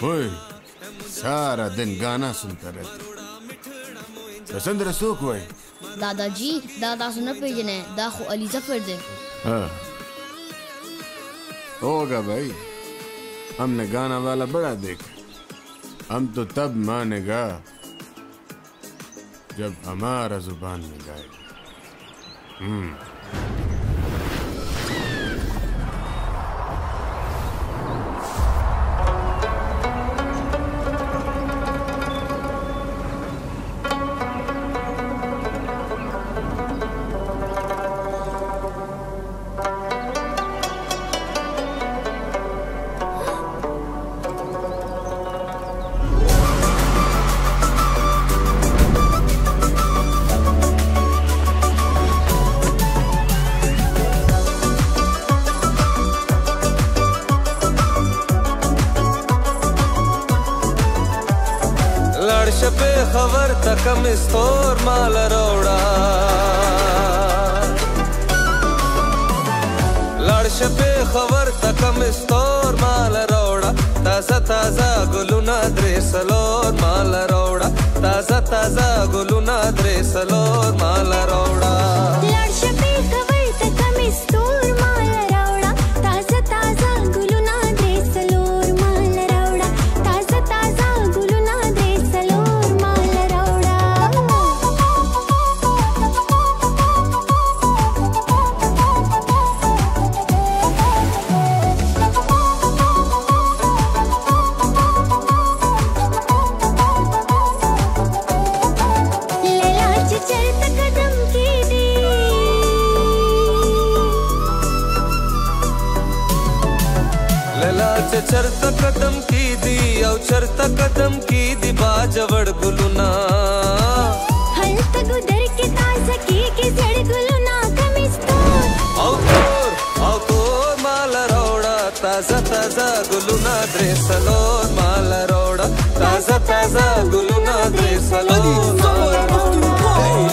ओए, सारा दिन गाना सुनता रहता। पसंद रसूख हुए दादाजी, दादा सुना पेजने दाखो अली जफर दे। हाँ होगा भाई, हमने गाना वाला बड़ा देखा। हम तो तब मानेगा जब हमारा जुबान में गाएगा। पे खबर तक मिस्तोर माल रोड़ा लड़श पे खबर तक मिस्तोर माल रोड़ा ताजा ताजा गुलुना द्रेसलोर माल रोड़ा ताजा ताजा गुलुना द्रेसलोर माल रोड़ा लड़श पे खबर तक मिस्तोर माल रोड़ा ताजा ताजा गुलुना द्रेसलोर माल रोड़ा ताजा ताजा गुलुना द्रेसलोर माल रोड़ा लैला चचरत कदम की दी लैला चरता कदम की दी औ चरता कदम की दी बाजवड़ गुलुना हल तक उधर के ताजा की जड़ गुलुना कमिस्तोर औ तोर माल रोड़ा ताजा ताजा गुलुना द्रेसलोर माल रोड़ा ताजा ताजा गुलुना द्रेसलोर माल रोड़ा